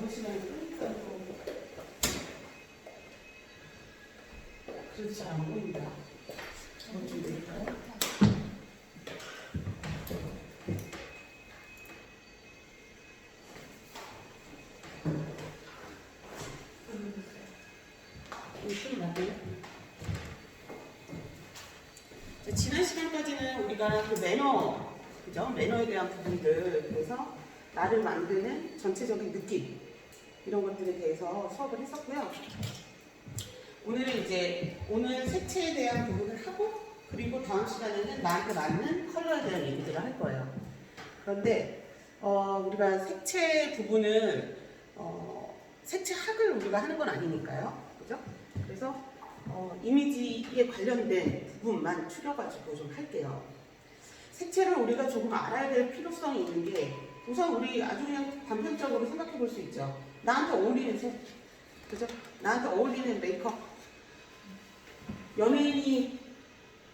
시간이 끄니까 그래도 잘 안 보인다. 좀 될까요? 지난 시간까지는 우리가 그 매너, 그죠? 매너에 대한 부분들, 그래서 나를 만드는 전체적인 느낌, 이런 것들에 대해서 수업을 했었고요. 오늘은 이제 오늘 색채에 대한 부분을 하고, 그리고 다음 시간에는 나한테 맞는 컬러에 대한 얘기들을 할 거예요. 그런데 우리가 색채 부분을 색채학을 우리가 하는 건 아니니까요, 그죠? 그래서 이미지에 관련된 부분만 추려가지고 좀 할게요. 색채를 우리가 조금 알아야 될 필요성이 있는 게, 우선 우리 아주 그냥 단편적으로 생각해 볼 수 있죠. 나한테 어울리는 색, 그죠? 나한테 어울리는 메이크업. 연예인이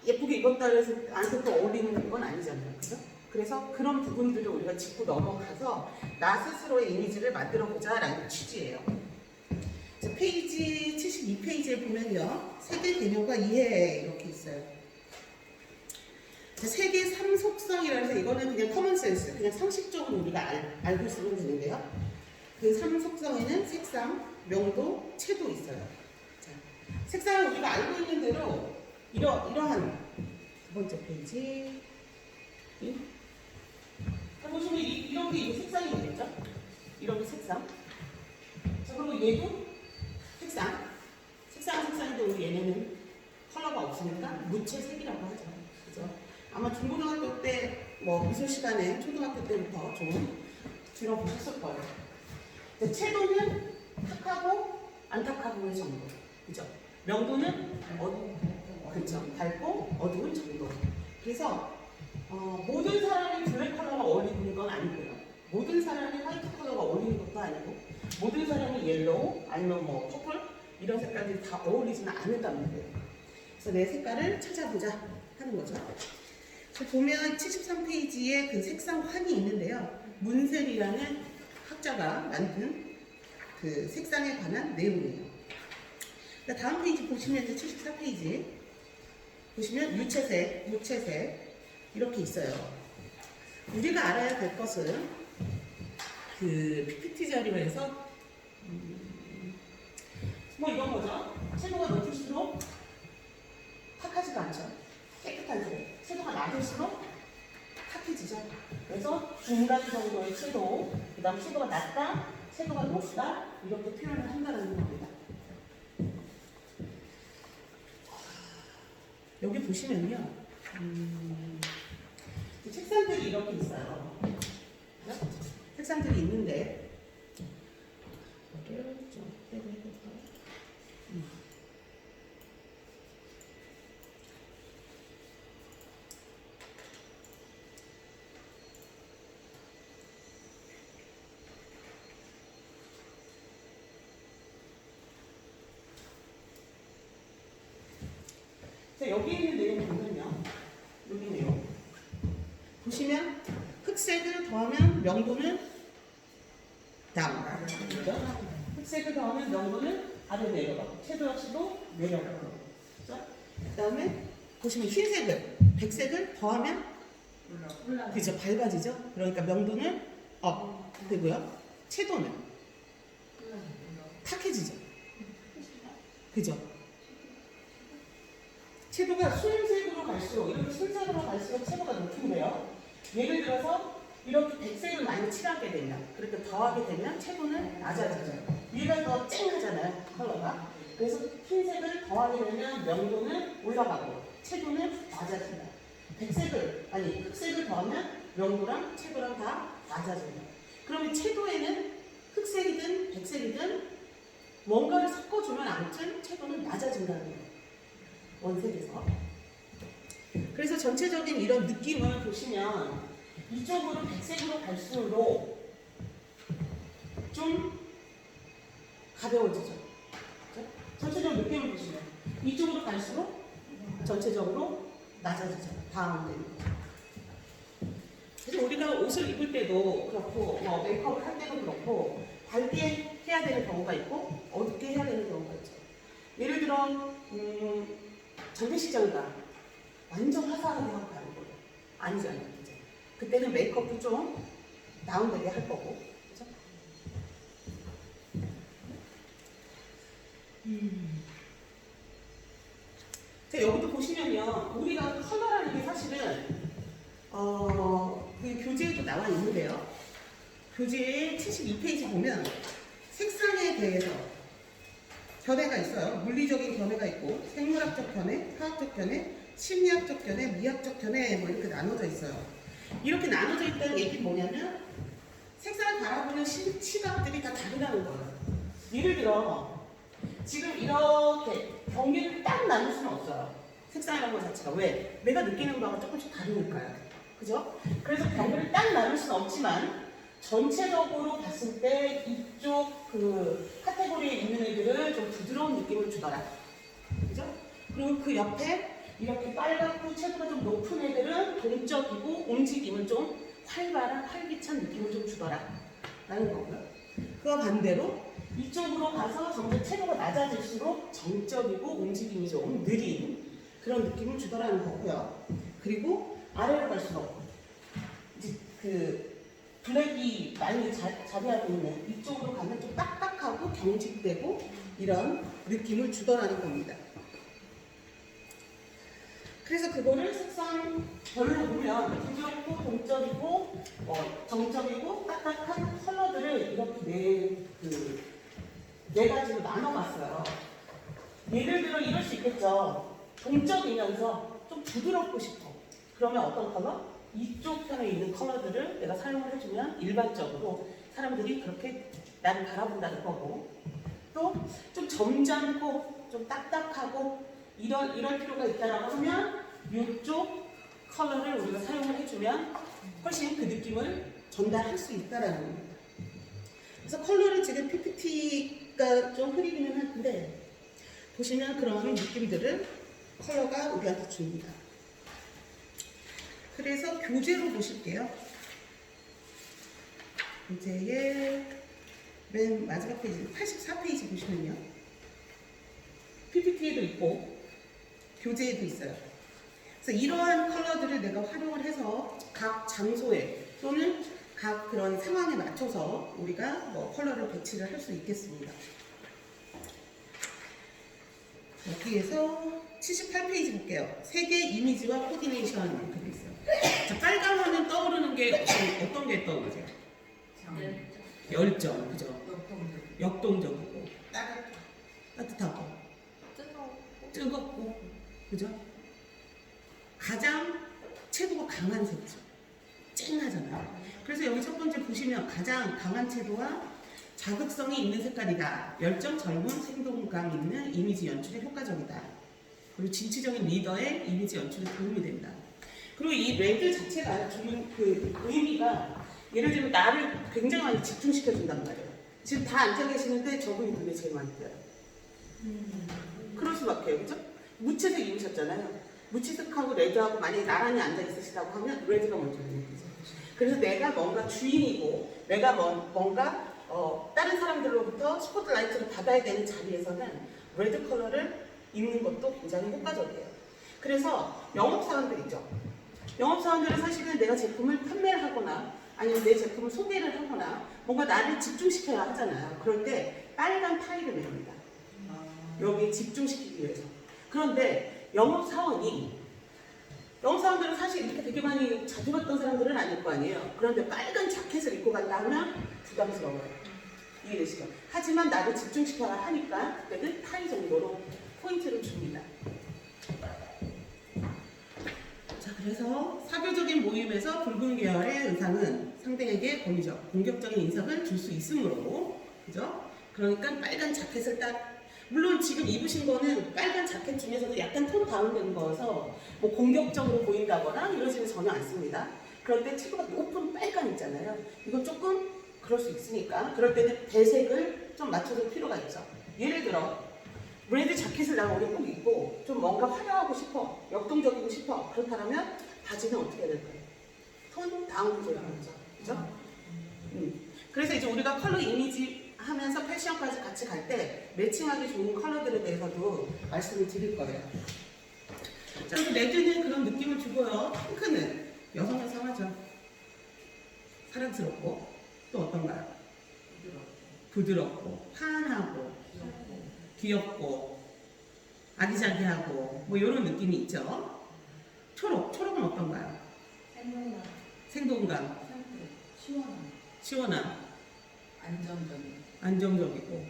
예쁘게 입었다 해서 나한테 또 어울리는 건 아니잖아요, 그죠? 그래서 그런 부분들을 우리가 짚고 넘어가서 나 스스로의 이미지를 만들어 보자라는 취지예요. 자, 페이지 72페이지에 보면요, 세계 개념과 이해 이렇게 있어요. 자, 세계 3속성이라고 해서 이거는 그냥 커먼센스, 그냥 상식적으로 우리가 알고 있으면 되는데요. 그 3속성에는 색상, 명도, 채도 있어요. 자, 색상을 우리가 알고 있는 대로 이러한 두 번째 페이지. 자, 보시면 이런 게 이게 색상이 되겠죠? 이런 게 색상. 자, 그리고 얘도 색상인데 우리 얘네는 컬러가 없으니까 무채색이라고 하죠. 그죠? 아마 중고등학교 때, 미술 시간에 초등학교 때부터 좀 들어보셨을 거예요. 자, 채도는 탁하고 안 탁하고의 정도. 그죠? 명도는 그죠? 밝고 어두운 정도. 그래서 모든 사람이 블랙 컬러가 어울리는 건 아니고요. 모든 사람이 화이트 컬러가 어울리는 것도 아니고, 모든 사람이 옐로우 아니면 퍼플 이런 색깔들이 다 어울리지는 않는단 말이에요. 그래서 내 색깔을 찾아보자 하는 거죠. 보면 73페이지에 그 색상 환이 있는데요. 문셀이라는 학자가 만든 그 색상에 관한 내용이에요. 다음 페이지 보시면 이제 74페이지 보시면 유채색, 무채색 이렇게 있어요. 우리가 알아야 될 것은 그 PPT 자료에서 이건 거죠. 채도가 높을수록 탁하지가 않죠. 깨끗한 색. 채도가 낮을수록 탁해지죠. 그래서 중간 정도의 채도, 그 다음 채도가 낮다, 채도가 높다 이렇게 표현을 한다는 겁니다. 여기 보시면요, 책상들이 이렇게 있어요. 책상들이 있는데 이거를 좀 빼고 해볼까요? 자, 여기 있는 내용 보면요, 여기 내용 보시면 흑색을 더하면 명도는 다운, 그죠? 흑색을 더하면 명도는 아래 내려가고, 채도 역시도 내려가고, 그죠? 그 다음에 보시면 흰색을, 백색을 더하면 그죠? 밝아지죠? 그러니까 명도는 업 되고요. 채도는 탁해지죠. 그죠? 채도가 순색으로 갈수록, 이렇게 순색으로 갈수록 채도가 높은데요. 예를 들어서 이렇게 백색을 많이 칠하게 되면, 그렇게 더하게 되면 채도는 낮아지죠. 위가 더 쨍하잖아요, 컬러가. 그래서 흰색을 더하게 되면 명도는 올라가고 채도는 낮아진다. 흑색을 더하면 명도랑 채도랑 다 낮아진다. 그러면 채도에는 흑색이든 백색이든 뭔가를 섞어주면 아무튼 채도는 낮아진다는 거예요. 원색에서. 그래서 전체적인 이런 느낌을 보시면 이쪽으로 백색으로 갈수록 좀 가벼워지죠. 그렇죠? 전체적 느낌을 보시면 이쪽으로 갈수록 전체적으로 낮아지죠. 다운되는. 그래서 우리가 우리가 옷을 입을 때도 그렇고 뭐 메이크업을 할 때도 그렇고 밝게 해야 되는 경우가 있고 어둡게 해야 되는 경우가 있죠. 예를 들어 장례식장이다. 완전 화사하게 하고 가는 거예요. 아니잖아요. 그죠? 그때는 메이크업도 좀 다운되게 할 거고. 그죠? 자, 여기도 보시면요. 우리가 컬러라는 게 사실은 그 교재에도 나와 있는데요. 교재 72페이지 보면 색상에 대해서 견해가 있어요. 물리적인 견해가 있고 생물학적 견해, 화학적 견해, 심리학적 견해, 미학적 견해 뭐 이렇게 나눠져 있어요. 이렇게 나눠져 있다는 얘기는 뭐냐면 색상을 바라보는 시각들이 다 다르다는 거예요. 예를 들어 지금 이렇게 경계를 딱 나눌 수는 없어요. 색상이라는 것 자체가. 왜? 내가 느끼는 거하고 조금씩 다르니까요. 그죠? 그래서 경계를 딱 나눌 수는 없지만 전체적으로 봤을 때 이쪽 그 카테고리에 있는 애들은 좀 부드러운 느낌을 주더라. 그죠? 그리고 그 옆에 이렇게 빨갛고 채도가 좀 높은 애들은 동적이고 움직임은 좀 활발한 활기찬 느낌을 좀 주더라. 라는 거고요. 그와 반대로 이쪽으로 가서 점점 채도가 낮아질수록 정적이고 움직임이 좀 느린 그런 느낌을 주더라는 거고요. 그리고 아래로 갈수록 이제 그 블랙이 많이 자리하고 있는 이쪽으로 가면 좀 딱딱하고 경직되고 이런 느낌을 주더라는 겁니다. 그래서 그거를 색상별로 보면 부드럽고 동적이고 정적이고 딱딱한 컬러들을 이렇게 네 가지로 나눠봤어요. 예를 들어 이럴 수 있겠죠. 동적이면서 좀 부드럽고 싶어. 그러면 어떤 컬러? 이쪽 편에 있는 컬러들을 내가 사용을 해주면 일반적으로 사람들이 그렇게 나를 바라본다는 거고, 또 좀 점잖고 좀 딱딱하고 이럴 필요가 있다라고 하면 이쪽 컬러를 우리가 사용을 해주면 훨씬 그 느낌을 전달할 수 있다라는 겁니다. 그래서 컬러를 지금 PPT가 좀 흐리기는 한데 보시면 그런 느낌들을 컬러가 우리한테 줍니다. 그래서 교재로 보실게요. 교재의 맨 마지막 페이지 84페이지 보시면요. PPT에도 있고 교재에도 있어요. 그래서 이러한 컬러들을 내가 활용을 해서 각 장소에 또는 각 그런 상황에 맞춰서 우리가 뭐 컬러를 배치를 할 수 있겠습니다. 여기에서 78페이지 볼게요. 세계 이미지와 코디네이션 이렇게 돼 있어요. 자, 빨간 화면 떠오르는 게 어떤 게 떠오르세요? 열정, 그죠? 역동적이고 따뜻하고 뜨겁고 그죠? 가장 채도가 강한 색이죠. 쨍하잖아요. 그래서 여기 첫 번째 보시면 가장 강한 채도와 자극성이 있는 색깔이다. 열정, 젊은, 생동감 있는 이미지 연출에 효과적이다. 그리고 진취적인 리더의 이미지 연출에 도움이 된다. 그리고 이 레드 자체가 주는 그 의미가 예를 들면 나를 굉장히 많이 집중시켜준단 말이에요. 지금 다 앉아 계시는데 저분이 눈에 제일 많이 띄어요. 그럴 수밖에요. 그죠? 무채색 입으셨잖아요. 무채색하고 레드하고 만약에 나란히 앉아 있으시다고 하면 레드가 먼저 느끼죠. 그래서 내가 뭔가 주인이고 내가 뭔가 다른 사람들로부터 스포트라이트를 받아야 되는 자리에서는 레드 컬러를 입는 것도 굉장히 효과적이에요. 그래서 영업사원들 있죠. 영업사원들은 사실은 내가 제품을 판매를 하거나 아니면 내 제품을 소개를 하거나 뭔가 나를 집중시켜야 하잖아요. 그럴 때 빨간 타일을 맵니다. 여기에 집중시키기 위해서. 그런데 영업사원들은 사실 이렇게 되게 많이 자주 봤던 사람들은 아닐 거 아니에요. 그런데 빨간 자켓을 입고 간다 하면 부담스러워요. 이해되시죠? 하지만 나를 집중시켜야 하니까 그때는 타이 정도로 포인트를 줍니다. 자, 그래서 사교적인 모임에서 붉은 계열의 의상은 상대에게 공격적인 인상을 줄 수 있으므로, 그죠? 그러니까 빨간 자켓을 물론 지금 입으신 거는 빨간 자켓 중에서도 약간 톤 다운된 거여서 뭐 공격적으로 보인다거나 이러지는 전혀 않습니다. 그럴 때 채도가 높은 빨간 있잖아요. 이건 조금 그럴 수 있으니까 그럴 때는 배색을 좀 맞춰줄 필요가 있죠. 예를 들어 레드 자켓을 나 오늘 꼭 입고 좀 뭔가 화려하고 싶어, 역동적이고 싶어. 그렇다면 바지는 어떻게 해야 될까요? 톤 다운 구조라는 거죠. 그죠? 그래서 이제 우리가 컬러 이미지 하면서 패션까지 같이 갈 때 매칭하기 좋은 컬러들에 대해서도 말씀을 드릴 거예요. 자, 그래서 레드는 그런 느낌을 주고요. 핑크는 여성을 상하죠. 사랑스럽고 또 어떤가요? 부드럽고 환하고 귀엽고 아기자기하고 뭐 이런 느낌이 있죠. 초록은 어떤가요? 생동감, 시원함, 안정적이고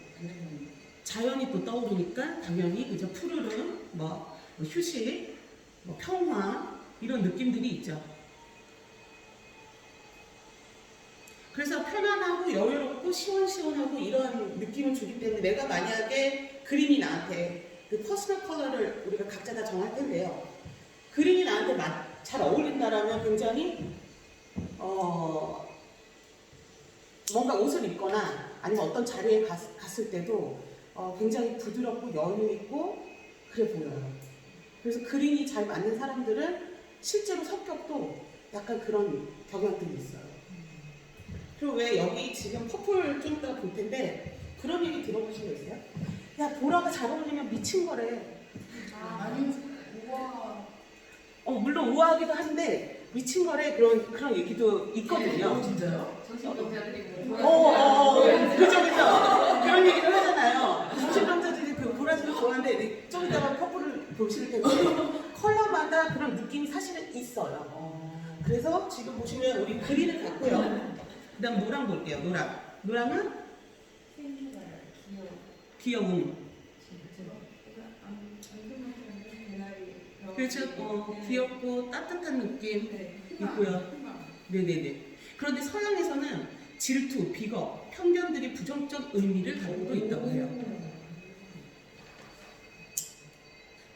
자연이 또 떠오르니까 당연히 그저 푸르름, 뭐 휴식, 뭐 평화 이런 느낌들이 있죠. 그래서 편안하고 여유롭고 시원시원하고 이런 느낌을 주기 때문에 내가 만약에 그림이 나한테 그 퍼스널 컬러를 우리가 각자 다 정할 텐데요. 그림이 나한테 잘 어울린다라면 굉장히 뭔가 옷을 입거나 아니면 어떤 자리에 갔을 때도 굉장히 부드럽고 여유 있고 그래 보여요. 그래서 그림이 잘 맞는 사람들은 실제로 성격도 약간 그런 경향들이 있어요. 그리고 왜 여기 지금 퍼플 좀 이따가 볼 텐데 그런 얘기 들어보신 거 있어요? 야, 보라가 잘 어울리면 미친 거래. 아니, 우와. 물론 우아하기도 한데 미친 거래 그런 얘기도 있거든요. 진짜요? 정신병자들이 그죠. 그런 얘기를 하잖아요. 정신병자들이 그 보라색을 좋아하는데 좀 이따가 퍼플을 보실 텐데 컬러마다 그런 느낌이 사실은 있어요. 그래서 지금 보시면 우리 그린을 갖고요. 그 다음 노랑 볼게요. 노랑은 귀여움. 그렇죠. 귀엽고 따뜻한 느낌 있고요. 네네네. 그런데 서양에서는 질투, 비거, 편견들이 부정적 의미를 담고 있다고 해요.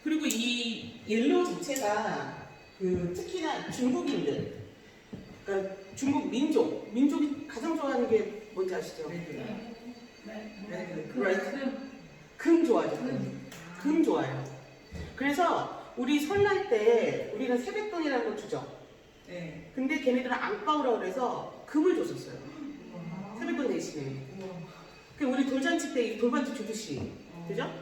그리고 이 옐로우 자체가 특히나 중국인들, 그러니까 중국 민족이 가장 좋아하는 게 뭔지 아시죠? 금 좋아하죠. 금 좋아해요. 그래서 우리 설날 때 우리는 세뱃돈이라는 걸 주죠. 네. 근데 걔네들은 앙빠우라고 그래서 금을 줬었어요. 세뱃돈 대신에. 그 우리 돌잔치 때 돌반지 주듯이. 그죠?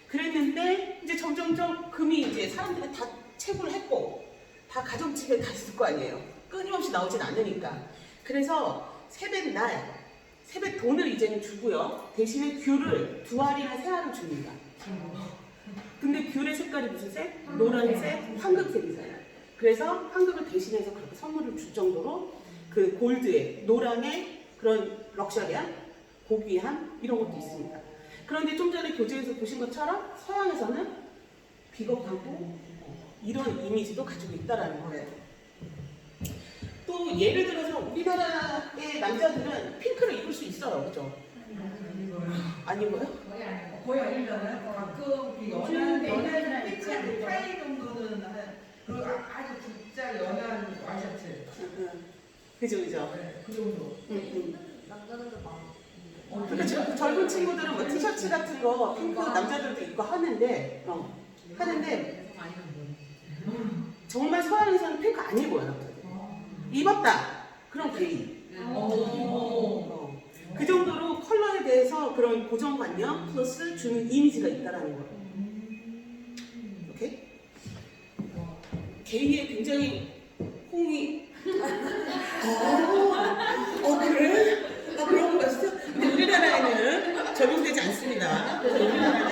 그랬는데 이제 점점점 금이 이제 사람들이 다 채굴을 했고 다 가정집에 다 있을 거 아니에요. 끊임없이 나오진 않으니까. 그래서 세뱃돈을 이제는 주고요. 대신에 귤을 2알이나 3알을 줍니다. 근데 귤의 색깔이 무슨 색? 노란색, 황금색이잖아요. 그래서 황금을 대신해서 그렇게 선물을 줄 정도로 그 골드에, 노랑의 그런 럭셔리함, 고귀함 이런 것도 있습니다. 그런데 좀 전에 교재에서 보신 것처럼 서양에서는 비겁하고 이런 이미지도 가지고 있다는 거예요. 또 예를 들어서 우리나라의 남자들은 핑크를 입을 수 있어요. 그죠? 아니고요? 거의 아니잖아요. 가끔 연한 핑크 타이 정도는 그리고 아주 진짜 연한 와이셔츠. 그죠. 네, 그 정도. 남자들도 많아. 그러니까 젊은 친구들은 뭐 티셔츠 같은 거 핑크 남자들도 입고 하는데 정말 서양에서는 핑크 안 입어요. 남자들. 입었다. 그럼 게이. 그 정도로 컬러에 대해서 그런 고정관념 플러스 주는 이미지가 있다라는 거예요. 오케이? 게이에 굉장히 홍이 그래? 그런 거 있어? 근데 우리나라에는 적용되지 않습니다. 그래서 우리나라는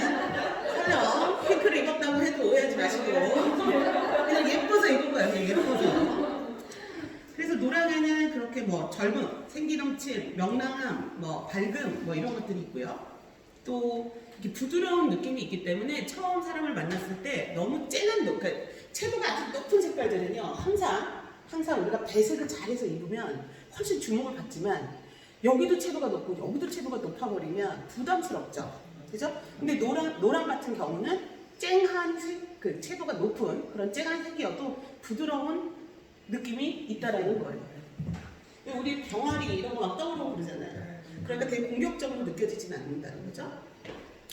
설령 핑크를 입었다고 해도 오해하지 마시고 그냥 예뻐서 입은 거예요. 그냥 예뻐서. 그래서 노랑에는 그렇게 뭐 젊음, 생기넘침, 명랑함, 뭐 밝음 뭐 이런 것들이 있고요. 또 이렇게 부드러운 느낌이 있기 때문에 처음 사람을 만났을 때 너무 쨍한 그러니까 채도가 아주 높은 색깔들은요 항상 우리가 배색을 잘해서 입으면 훨씬 주목을 받지만 여기도 채도가 높고 여기도 채도가 높아버리면 부담스럽죠. 그죠? 근데 노랑 같은 경우는 쨍한 색, 그 채도가 높은 그런 쨍한 색이어도 부드러운 느낌이 있다라는 거예요. 우리 병아리 이런 거 막 떠오르고 그러잖아요. 그러니까 되게 공격적으로 느껴지진 않는다는 거죠.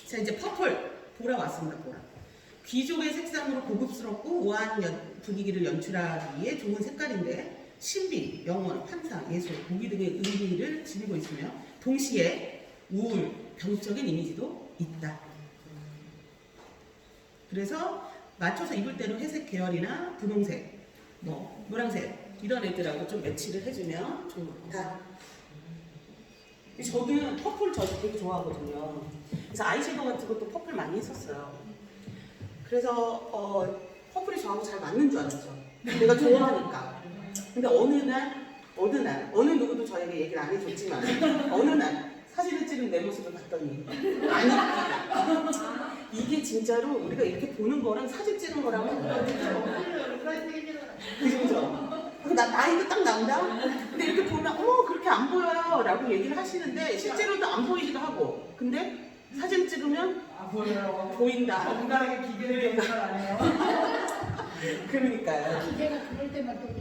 자, 이제 퍼플 보라 왔습니다. 보라. 귀족의 색상으로 고급스럽고 우아한 분위기를 연출하기에 좋은 색깔인데 신비, 영혼, 환상, 예술, 보기 등의 의미를 지니고 있으며 동시에 우울, 병적인 이미지도 있다. 그래서 맞춰서 입을 때는 회색 계열이나 분홍색, 뭐 노란색 이런 애들하고 좀 매치를 해주면 좋다. 저는 퍼플 되게 좋아하거든요. 그래서 아이섀도우 같은 것도 퍼플 많이 했었어요. 그래서 퍼플이 저하고 잘 맞는 줄 알았죠. 내가 좋아하니까. 근데 어느 누구도 저에게 얘기를 안 해줬지만 어느 날 사진을 찍은 내 모습을 봤더니 아니 이게 진짜로 우리가 이렇게 보는 거랑 사진 찍은 거랑 그죠? 나이도 딱 나온다? 근데 이렇게 보면 그렇게 안 보여요 라고 얘기를 하시는데 실제로도 안 보이기도 하고 근데 사진 찍으면 보여요. 보인다. 건강하게 기계를 연결 안 해요. 그러니까요. 기계가 그럴 때만 또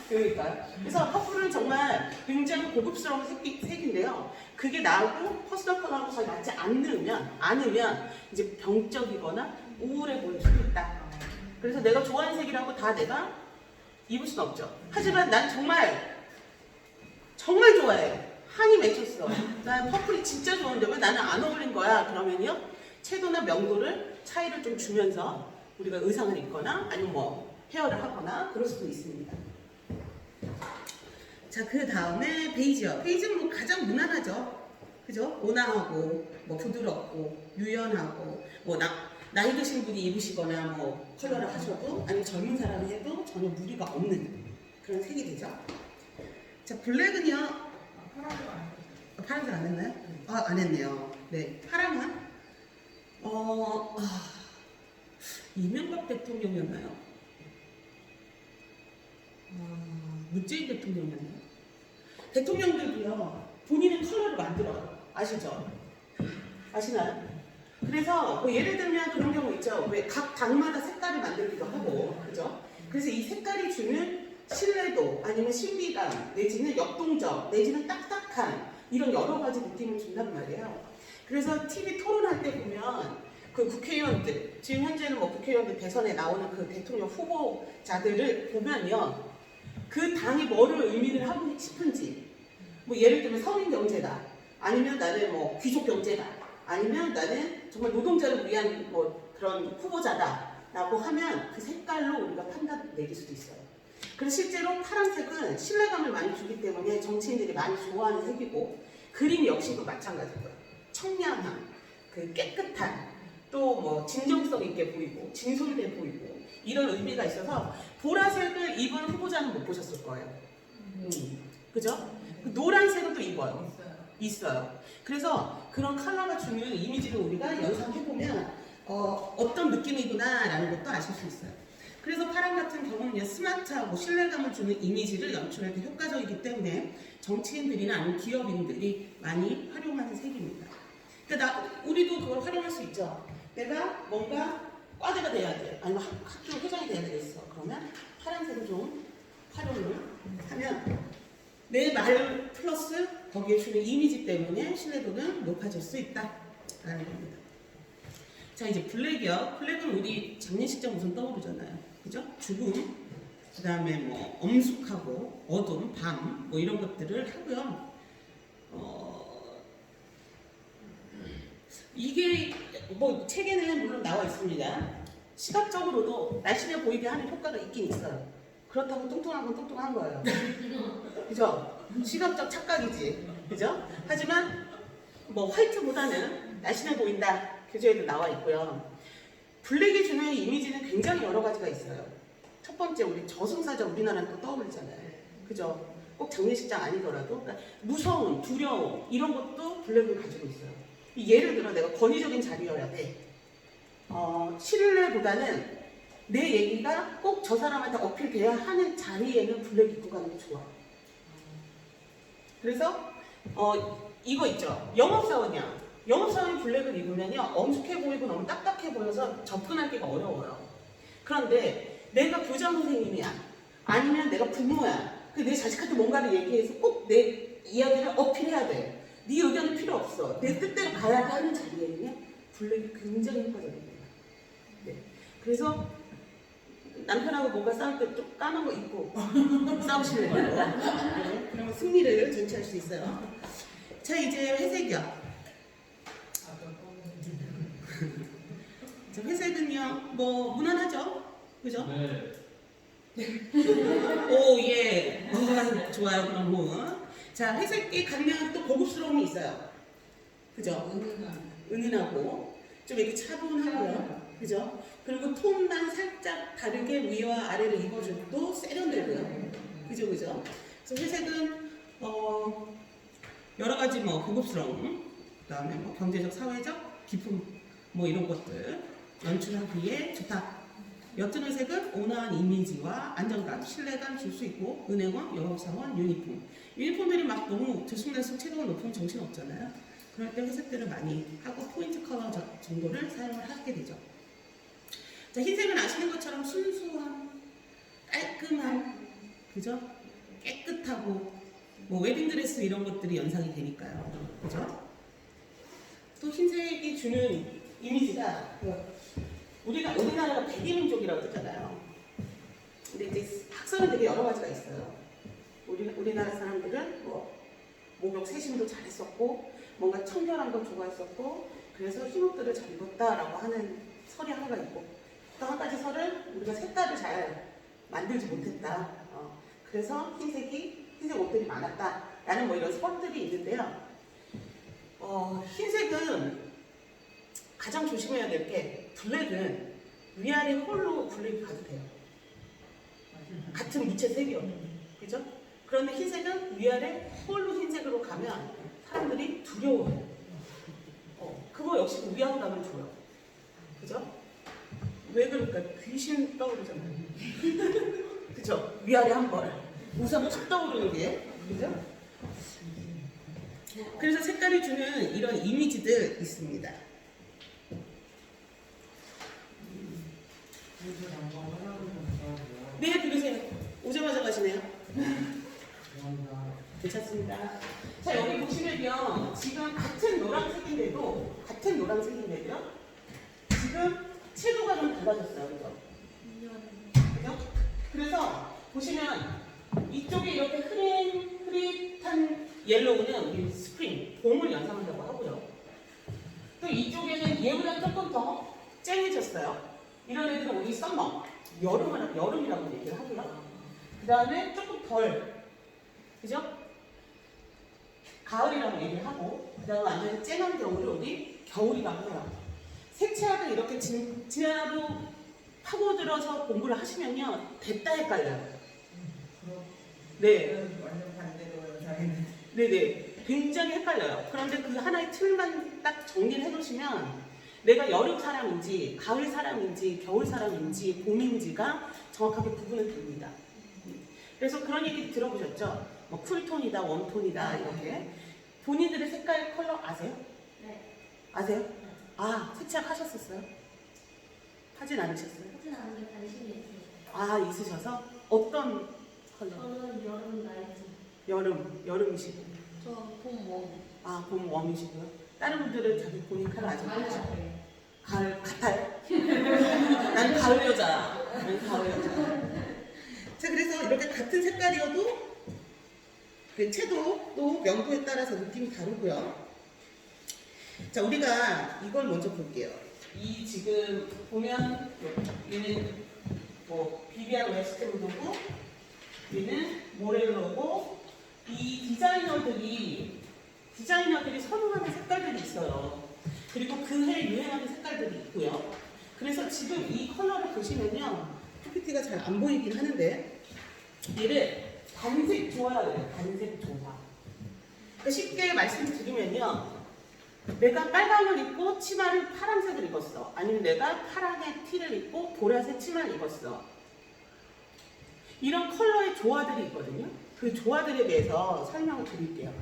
그러니까. 그래서 퍼플은 정말 굉장히 고급스러운 색인데요. 그게 나하고 퍼스널 컬러하고 잘 맞지 않으면 이제 병적이거나 우울해 보일 수도 있다. 그래서 내가 좋아하는 색이라고 다 내가 입을 수는 없죠. 하지만 난 정말 좋아해. 한이 맺혔어. 난 퍼플이 진짜 좋은데 왜 나는 안 어울린 거야? 그러면요. 채도나 명도를 차이를 좀 주면서 우리가 의상을 입거나 아니면 뭐 헤어를 하거나 그럴 수도 있습니다. 자, 그 다음에 베이지요. 베이지는 뭐 가장 무난하죠. 그죠? 온화하고 뭐 부드럽고 유연하고 뭐 나이 드신 분이 입으시거나 뭐 컬러를 하셔도 아니면 젊은 사람이 해도 전혀 무리가 없는 그런 색이 되죠. 자, 블랙은요. 파란색 안 했나요? 안 했네요. 네, 파랑은 이명박 대통령이었나요? 문재인 대통령이었나요? 대통령들도요 본인의 컬러를 만들어요. 아시죠? 아시나요? 그래서 뭐 예를 들면 그런 경우 있죠. 왜 각 당마다 색깔을 만들기도 하고, 그죠? 그래서 이 색깔이 주는 신뢰도 아니면 신비감 내지는 역동적 내지는 딱딱한 이런 여러 가지 느낌을 준단 말이에요. 그래서 TV 토론할 때 보면 그 국회의원들 지금 현재는 뭐 국회의원들 대선에 나오는 그 대통령 후보자들을 보면요. 그 당이 뭐를 의미를 하고 싶은지 뭐 예를 들면 서민 경제다 아니면 나는 뭐 귀족 경제다 아니면 나는 정말 노동자를 위한 뭐 그런 후보자다라고 하면 그 색깔로 우리가 판단을 내릴 수도 있어요. 그래서 실제로 파란색은 신뢰감을 많이 주기 때문에 정치인들이 많이 좋아하는 색이고 그림 역시도 마찬가지고요. 청량함, 그 깨끗한 또 뭐 진정성 있게 보이고 진솔돼 보이고 이런 의미가 있어서 보라색을 입은 후보자는 못 보셨을 거예요. 그죠? 노란색은 또 입어요. 있어요. 그래서 그런 컬러가 주는 이미지를 우리가 연상해보면 어떤 느낌이구나 라는 것도 아실 수 있어요. 그래서 파랑 같은 경우는 스마트하고 신뢰감을 주는 이미지를 연출할 때 효과적이기 때문에 정치인들이나 아니면 기업인들이 많이 활용하는 색입니다. 그러니까 우리도 그걸 활용할 수 있죠. 내가 뭔가 과대가 돼야 돼. 아니면 학교 회장이 돼야 되겠어. 그러면 파란색을 좀 활용을 하면 내 말 플러스 거기에 주는 이미지 때문에 신뢰도는 높아질 수 있다라는 겁니다. 자, 이제 블랙이요. 블랙은 우리 장례식장 우선 떠오르잖아요. 그죠? 죽음, 그 다음에 뭐 엄숙하고 어둠, 밤, 뭐 이런 것들을 하고요. 이게 뭐 책에는 물론 나와 있습니다. 시각적으로도 날씬해 보이게 하는 효과가 있긴 있어요. 그렇다고 뚱뚱한 건 뚱뚱한 거예요. 그죠? 시각적 착각이지. 그죠? 하지만 뭐 화이트보다는 날씬해 보인다. 교재에도 나와 있고요. 블랙이 주는 이미지는 굉장히 여러 가지가 있어요. 첫 번째, 우리 저승사자 우리나라는 또 떠오르잖아요. 그죠? 꼭 장례식장 아니더라도 그러니까 무서움, 두려움 이런 것도 블랙을 가지고 있어요. 예를 들어 내가 권위적인 자리여야 돼. 신뢰보다는 내 얘기가 꼭 저 사람한테 어필돼야 하는 자리에는 블랙 입고 가는 게 좋아. 그래서 이거 있죠. 영업사원이야. 영업사원이 블랙을 입으면요 엄숙해 보이고 너무 딱딱해 보여서 접근하기가 어려워요. 그런데 내가 교장 선생님이야. 아니면 내가 부모야. 내 자식한테 뭔가를 얘기해서 꼭 내 이야기를 어필해야 돼. 네 의견은 필요 없어. 내 뜻대로 가야 하는 자리에는 블랙이 굉장히 효과적입니다. 네. 그래서 남편하고 뭔가 싸울 때 좀 까만 거 입고 싸우시는 걸로. 네, 그러면 승리를 쟁취할 수 있어요. 자, 이제 회색이요. 자, 회색은요, 뭐 무난하죠, 그죠? 네. 오, 예. 좋아요, 그럼 뭐. 자, 회색이 가면 또 고급스러움이 있어요. 그죠? 은은하고 좀 이렇게 차분하고요. 그죠? 그리고 톤만 살짝 다르게 위와 아래를 입어줘도 또 세련되고요. 그죠, 그죠? 그래서 회색은 여러 가지 뭐 고급스러움, 그다음에 뭐 경제적, 사회적 기품 뭐 이런 것들 연출하기에 좋다. 옅은 회색은 온화한 이미지와 안정감, 신뢰감 줄 수 있고 은행원, 영업사원, 유니폼. 유니폼들이 막 너무 들쑥날쑥 채도가 높으면 정신 없잖아요. 그럴 때 회색들을 많이 하고 포인트 컬러 정도를 사용을 하게 되죠. 자, 흰색은 아시는 것처럼 순수함, 깔끔함, 그죠? 깨끗하고 뭐 웨딩드레스 이런 것들이 연상이 되니까요. 그죠? 또 흰색이 주는 이미지가 우리나라가 백이민족이라고 그러잖아요. 근데 이제 학설은 되게 여러 가지가 있어요. 우리나라 사람들은 뭐 목욕 세심도 잘했었고 뭔가 청결한 걸 좋아했었고 그래서 흰 옷들을 잘 입었다라고 하는 설이 하나가 있고 또 한 가지 설은 우리가 색깔을 잘 만들지 못했다. 그래서 흰색 옷들이 많았다라는 뭐 이런 설들이 있는데요. 흰색은 가장 조심해야 될 게 블랙은 위아래 홀로 블랙이 가도 돼요. 같은 무채 색이어도. 그죠? 그런데 흰색은 위아래 홀로 흰색으로 가면 사람들이 두려워해요. 그거 역시 위안감을 줘요. 그죠? 왜 그럴까? 귀신 떠오르잖아요. 그죠? 위아래 한 벌. 우선 툭 떠오르는 게. 그죠? 그래서 색깔이 주는 이런 이미지들 있습니다. 네, 그러세요. 오자마자 가시네요. 괜찮습니다. 자, 여기 보시면요. 지금 같은 노란색인데도 지금 채도가 좀 달라졌어요. 그죠? 그죠? 그래서 보시면 이쪽에 이렇게 흐릿한 옐로우는 우리 스프링, 봄을 연상한다고 하고요. 또 이쪽에는 얘보다 조금 더 쨍해졌어요. 이런 애들은 우리 썸머, 여름이라고 얘기를 하고요. 그 다음에 조금 덜, 그죠? 가을이라고 얘기를 하고, 그 다음에 완전히 쨍한 경우를 우리 겨울이라고 해요. 색채학을 이렇게 진화로 파고들어서 공부를 하시면요, 됐다 헷갈려요. 네. 완전 반대로 연상했는데. 네네. 굉장히 헷갈려요. 그런데 그 하나의 틀만 딱 정리를 해놓으시면 내가 여름 사람인지, 가을 사람인지, 겨울 사람인지, 봄인지가 정확하게 구분은 됩니다. 그래서 그런 얘기 들어보셨죠? 뭐 쿨톤이다, 웜톤이다, 이렇게. 본인들의 색깔 컬러 아세요? 네. 아세요? 아, 색채학 하셨었어요? 하진 않으셨어요? 하진 않은데 관심이 있어요. 아, 있으셔서? 어떤 컬러? 저는 여름 나이트. 여름이시고. 저봄 웜. 아, 봄 웜이시고요. 다른 분들은 자기 본인 컬러 아직 모르죠? 네. 가을 같아요. 난 가을 여자. 자, 그래서 이렇게 같은 색깔이어도 그 채도도 명도에 따라서 느낌이 다르고요. 자, 우리가 이걸 먼저 볼게요. 이 지금 보면 얘는 뭐 비비안 웨스트우드고 얘는 모렐로고 이 디자이너들이 선호하는 색깔들이 있어요. 그리고 그 해 유행하는 색깔들이 있고요. 그래서 지금 이 컬러를 보시면요. PPT가 잘 안 보이긴 하는데 얘를 단색 조화라고 해요. 단색 조화. 그러니까 쉽게 말씀드리면요. 내가 빨강을 입고 치마를 파란색을 입었어. 아니면 내가 파란색 티를 입고 보라색 치마를 입었어. 이런 컬러의 조화들이 있거든요. 그 조화들에 대해서 설명을 드릴게요.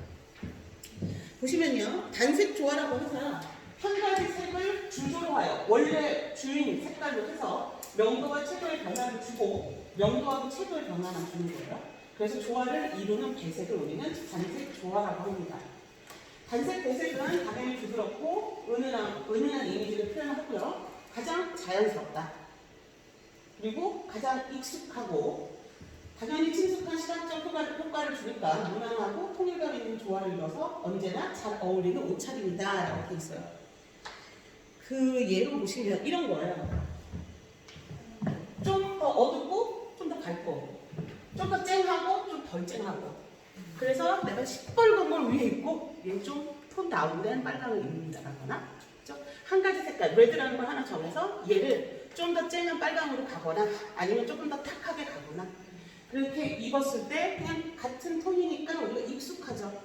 보시면요. 단색 조화라고 해서 한 가지 색을 주조로 하여 원래 주인 색깔로 해서 명도와 채도의 변화를 주고 명도하고 채도의 변화만 주는 거예요. 그래서 조화를 이루는 배색을 우리는 단색 조화라고 합니다. 단색 배색은 당연히 부드럽고 은은한 이미지를 표현하고요. 가장 자연스럽다. 그리고 가장 익숙하고 당연히 친숙한 시각적 효과를 주니까 무난하고 통일감 있는 조화를 이뤄서 언제나 잘 어울리는 옷차림이다 라고 돼 있어요. 그 예로 보시면 이런 거예요. 좀 더 어둡고 좀 더 밝고 좀 더 쨍하고 좀 덜 쨍하고 그래서 내가 시뻘건 걸 위에 입고 얘 좀 톤 다운된 빨강을 입는다거나 그렇죠? 한 가지 색깔 레드라는 걸 하나 정해서 얘를 좀 더 쨍한 빨강으로 가거나 아니면 조금 더 탁하게 가거나 그렇게 입었을 때 그냥 같은 톤이니까 우리가 익숙하죠.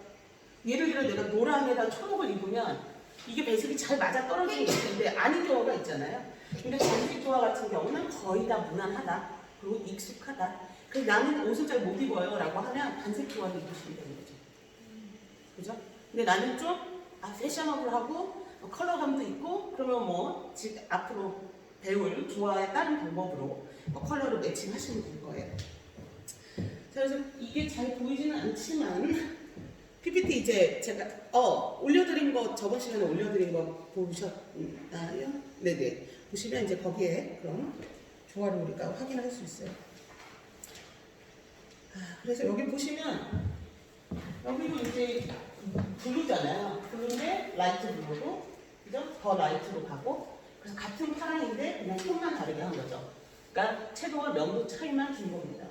예를 들어 내가 노랑에다 초록을 입으면 이게 배색이 잘 맞아 떨어지는 게 있는데 아닌 경우가 있잖아요. 근데 단색 조화 같은 경우는 거의 다 무난하다. 그리고 익숙하다. 그래서 나는 옷을 잘 못 입어요 라고 하면 단색 조화를 입으시면 되는 거죠. 그죠? 근데 나는 좀 패셔너블하고 컬러감도 있고 그러면 뭐 지금 앞으로 배울 조화에 따른 방법으로 컬러를 매칭하시면 될 거예요. 자, 그래서 이게 잘 보이지는 않지만 PPT 이제 제가 올려드린 거 저번 시간에 올려드린 거 보셨나요? 네네. 보시면 이제 거기에 그런 조화를 우리가 확인할 수 있어요. 그래서 여기 보시면 여기도 이제 블루잖아요. 블루인데 라이트 블루로 그죠? 더 라이트로 가고 그래서 같은 파랑인데 그냥 톤만 다르게 한 거죠. 그러니까 채도와 명도 차이만 준 겁니다.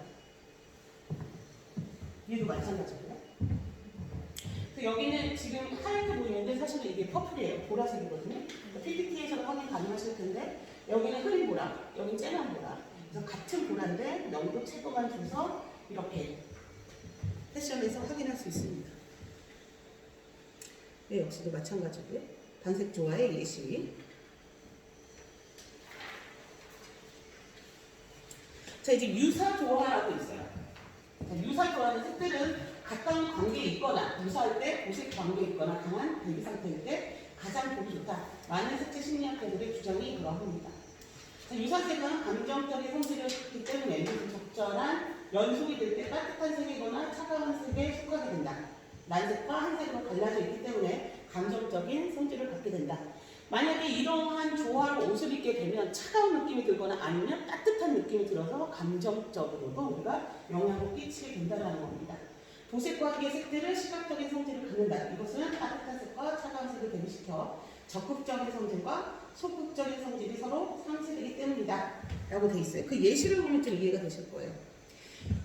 얘도 마찬가지고요. 여기는 지금 하얗게 보이는데 사실은 이게 퍼플이에요. 보라색이거든요. PPT에서는 확인 가능하실 텐데 여기는 흐린 보라, 여기는 쨍한 보라. 그래서 같은 보라인데 명도 채도만 줘서 이렇게 패션에서 확인할 수 있습니다. 네, 역시도 마찬가지고요. 단색 조화의 예시. 자, 이제 유사 조화라고 있어요. 자, 유사 조화는 색들은 가까운 관계에 있거나 유사할 때 보색 관계에 있거나 강한 대비 상태일 때 가장 보기 좋다. 많은 색채 심리학자들의 주장이 그러합니다. 유사색은 감정적인 성질을 갖기 때문에 적절한 연속이 될 때 따뜻한 색이거나 차가운 색에 속하게 된다. 난색과 한색으로 갈라져 있기 때문에 감정적인 성질을 갖게 된다. 만약에 이러한 조화로 옷을 입게 되면 차가운 느낌이 들거나 아니면 따뜻한 느낌이 들어서 감정적으로도 우리가 영향을 끼치게 된다는 겁니다. 도색과 기의 색들은 시각적인 성질을 갖는다. 이것은 따뜻한 색과 차가운 색을 대비시켜 적극적인 성질과 소극적인 성질이 서로 상쇄되기 때문이다. 라고 돼 있어요. 그 예시를 보면 좀 이해가 되실 거예요.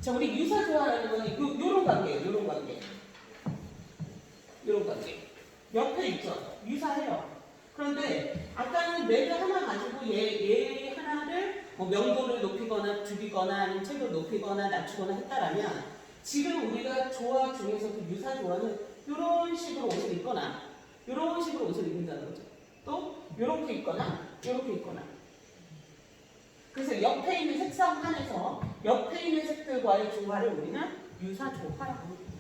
자, 우리 유사 조화라는 건 요런 관계예요. 요런 관계. 요런 관계. 옆에 있죠. 유사해요. 그런데 아까는 레드 하나 가지고 얘 하나를 뭐 명도를 높이거나 줄이거나 아니면 채도를 높이거나 낮추거나 했다라면 지금 우리가 조화 중에서도 유사 조화는 이런 식으로 옷을 입거나 이런 식으로 옷을 입는다는 거죠. 또 이렇게 입거나 이렇게 입거나. 그래서 옆에 있는 색상 한에서 옆에 있는 색들과의 조화를 우리는 유사 조화라고 합니다.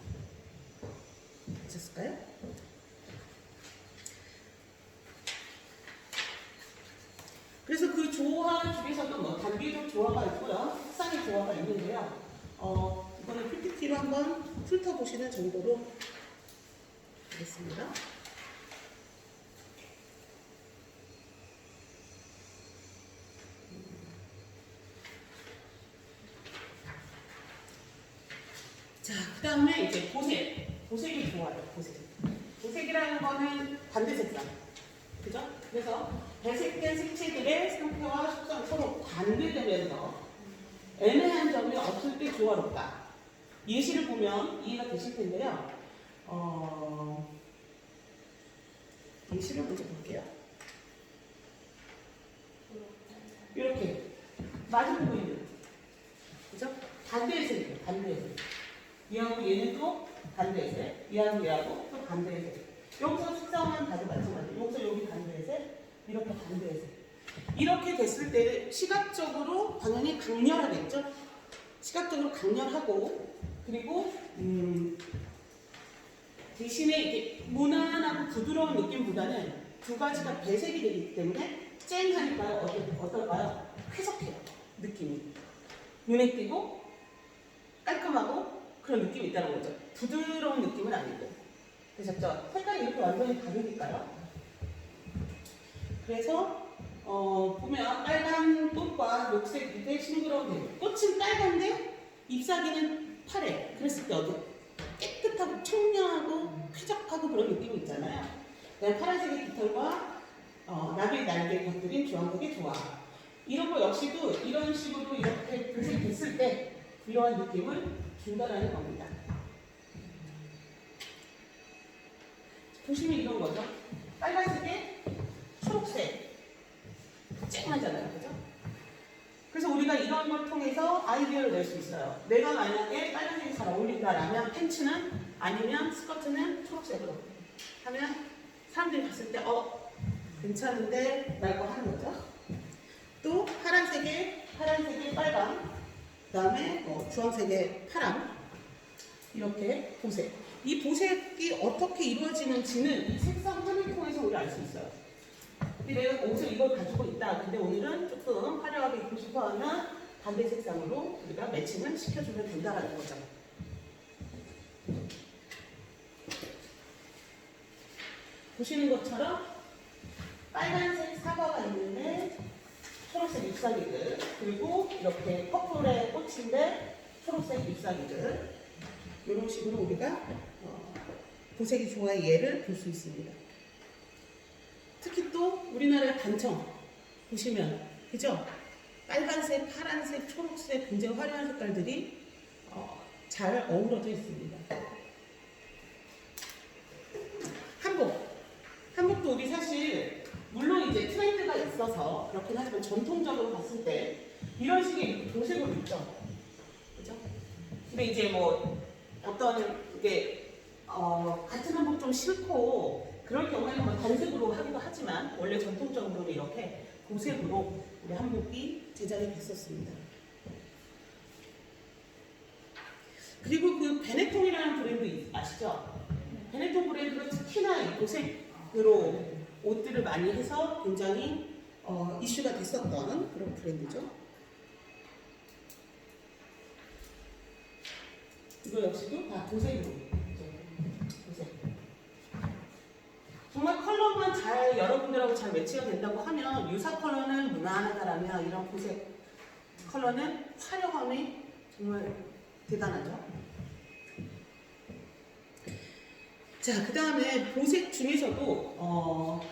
되셨을까요? 그래서 그 조화 중에서도 뭐 단계적 조화가 있고요. 색상의 조화가 있는데요. 이거는 PPT로 한번 훑어보시는 정도로 하겠습니다. 자, 그 다음에 이제 보색. 보색이 좋아요, 보색. 보색이라는 거는 반대 색상. 그죠? 그래서 배색된 색채들의 상태와 속성이 서로 반대되면서 애매한 점이 없을 때 조화롭다. 예시를 보면 이해가 되실 텐데요. 예시를 먼저 볼게요. 이렇게 마주보고 있는, 그죠? 반대의 색이에요. 반대의 색. 얘하고 얘는 또 반대의 색. 얘하고 또 반대의 색. 여기서 색상은 다들 마찬가지예요. 여기서 여기 반대의 색, 이렇게 반대의 색. 이렇게 됐을 때 시각적으로 당연히 강렬하겠죠? 시각적으로 강렬하고 그리고 대신에 이렇게 무난하고 부드러운 느낌보다는 두 가지가 배색이 되기 때문에 쨍하니까요. 어떨까요? 쾌적해요. 느낌이. 눈에 띄고 깔끔하고 그런 느낌이 있다는 거죠. 부드러운 느낌은 아니고. 되셨죠? 색깔이 이렇게 완전히 다르니까요. 그래서 보면 빨간 꽃과 녹색 밑에 싱그러운 색. 꽃은 빨간데 잎사귀는 파래. 그랬을 때 어디 깨끗하고 청량하고 쾌적하고 그런 느낌이 있잖아요. 그다음에 파란색의 깃털과 나비 날개 곁들인 주황색의 조화. 이런 거 역시도 이런 식으로 이렇게 도색됐을 때 이러한 느낌을 준다라는 겁니다. 보시면 이런 거죠. 빨간색에 초록색. 쨍하잖아요. 그죠? 그래서 우리가 이런 걸 통해서 아이디어를 낼 수 있어요. 내가 만약에 빨간색이 잘 어울린다라면 팬츠는 아니면 스커트는 초록색으로 하면 사람들이 봤을 때 괜찮은데 라고 하는 거죠. 또 파란색에 빨강, 그 다음에 주황색의 파랑, 이렇게 보색. 이 보색이 어떻게 이루어지는지는 이 색상 화면을 통해서 우리가 알 수 있어요. 근데 내가 옷을 이걸 가지고 있다. 근데 오늘은 조금 화려하게 입고 싶어 하면 반대 색상으로 우리가 매칭을 시켜주면 된다라는 거죠. 보시는 것처럼 빨간색 사과가 있는데 초록색 잎사귀들, 그리고 이렇게 퍼플의 꽃인데 초록색 잎사귀들, 이런 식으로 우리가 보색이 좋아의 예를 볼 수 있습니다. 특히 또 우리나라의 단청 보시면, 그죠? 빨간색, 파란색, 초록색 굉장히 화려한 색깔들이 잘 어우러져 있습니다. 한복도 우리 사실 물론 이제 트렌드가 있어서 그렇긴 하지만 전통적으로 봤을 때 이런 식의 도색을 입죠. 그죠? 근데 이제 뭐 어떤 이게 같은 한복 좀 싫고 그럴 경우에는 뭐 단색으로 하기도 하지만 원래 전통적으로는 이렇게 도색으로 우리 한복이 제작이 됐었습니다. 그리고 그 베네통이라는 브랜드 아시죠? 베네통 브랜드가 특히나 이 도색으로 옷들을 많이 해서 굉장히 이슈가 됐었던 그런 브랜드죠. 이거 역시도 다 도색으로. 도색. 정말 컬러만 잘 여러분들하고 잘 매치가 된다고 하면 유사 컬러는 무난하다라면 이런 보색 컬러는 화려함이 정말 대단하죠. 자, 그 다음에 보색 중에서도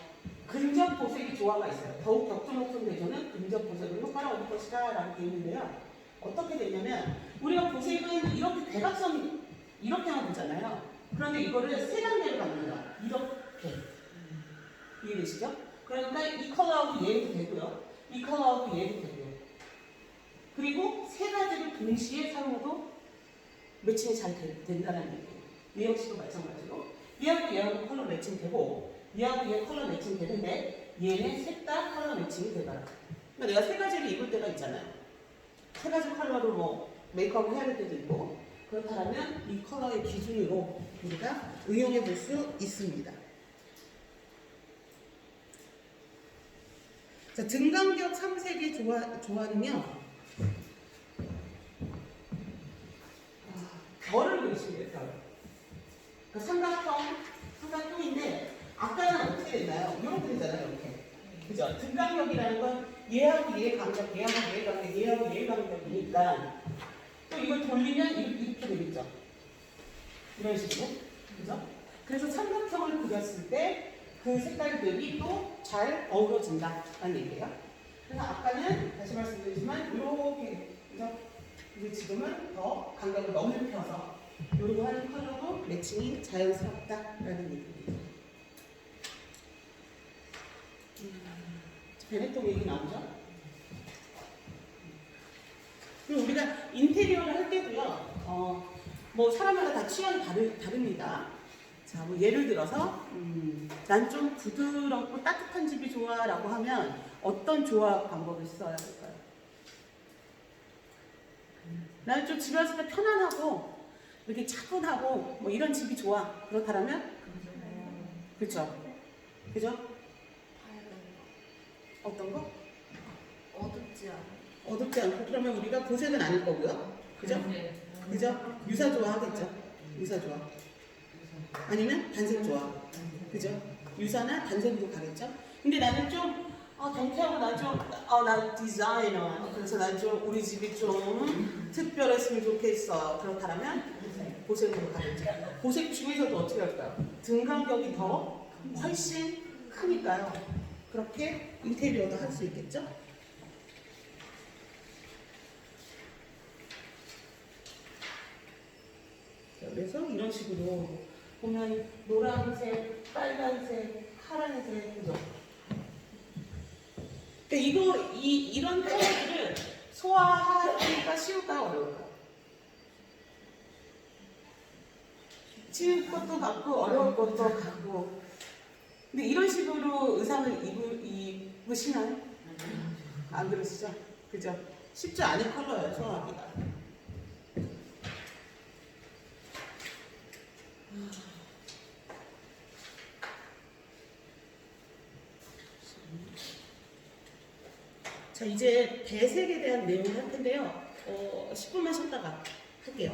근접 보색이 조화가 있어요. 더욱 격조 높은 대조는 근접 보색을 효과를 얻을 것이다 라고 되어 있는데요. 어떻게 되냐면 우리가 보색은 이렇게 대각선 이렇게만 보잖아요. 그런데 이거를 세 단계로 가는 거야. 이렇게. 이해되시죠? 그러니까 이 컬러하고 얘도 되고요. 이 컬러하고 얘도 되고요. 그리고 세 가지를 동시에 사용해도 매칭이 잘 된다는 얘기예요. 얘 역시도 마찬가지로 얘하고 컬러 매칭되고 얘하고 얘 컬러 매칭되는데 얘는 셋 다 컬러 매칭이 되더라. 그러니까 내가 세 가지를 입을 때가 있잖아요. 세 가지 컬러로 뭐 메이크업을 해야 될 때도 있고 그렇다면 이 컬러의 기준으로 우리가 응용해 볼 수 있습니다. 자, 등간격 3색의 조화는요. 별을 그리시면 돼요. 별. 그러니까 삼각형인데 아까는 어떻게 됐나요? 이렇게 되잖아요. 이렇게. 그죠? 등간격이라는 건 얘하고 얘 간격, 얘하고 얘 간격, 얘하고 얘 간격이니까 또 이걸 돌리면 이렇게 되겠죠. 이런 식으로. 그죠? 그래서 삼각형을 그렸을 때 그 색깔들이 또 잘 어우러진다는 얘기예요. 그래서 아까는 다시 말씀드리지만 이렇게, 그죠? 근데 지금은 더 간격을 넓혀서 요런 하는 컬러로 매칭이 자연스럽다라는 얘기입니다. 베네통 얘기 나오죠? 그리고 우리가 인테리어를 할 때도요, 뭐 사람마다 다 취향이 다릅니다. 자, 뭐 예를 들어서, 난 좀 부드럽고 따뜻한 집이 좋아라고 하면 어떤 조합 방법을 써야 할까요? 나는 좀 집에 왔을 때 편안하고 이렇게 차분하고 뭐 이런 집이 좋아. 그렇다면? 그렇죠? 그죠? 어떤 거? 어둡지 않고 그러면 우리가 보색은 아닐 거고요. 그죠? 그죠? 유사 좋아하겠죠? 유사 좋아. 아니면 단색 좋아. 그죠? 유사나 단색으로 가겠죠? 근데 나는 좀 경태하고 나 디자이너. 그래서 난 좀 우리 집이 좀 특별했으면 좋겠어. 그렇다면 보색으로 가겠죠. 보색 중에서도 어떻게 할까요? 등 간격이 더 훨씬 크니까요. 그렇게 인테리어도 할 수 있겠죠? 자, 그래서 이런 식으로 보면 노란색, 빨간색, 파란색, 그죠? 그러니까 이런 컬러들을 소화하기가 쉬울까요? 어려울까요? 쉬울 것도 같고 어려울 것도 같고. 근데 이런 식으로 의상을 입으시나요? 안 그러시죠? 그죠? 쉽지 않은 컬러예요, 소화하기가. 자, 이제 배색에 대한 내용을 할 텐데요. 10분만 쉬었다가 할게요.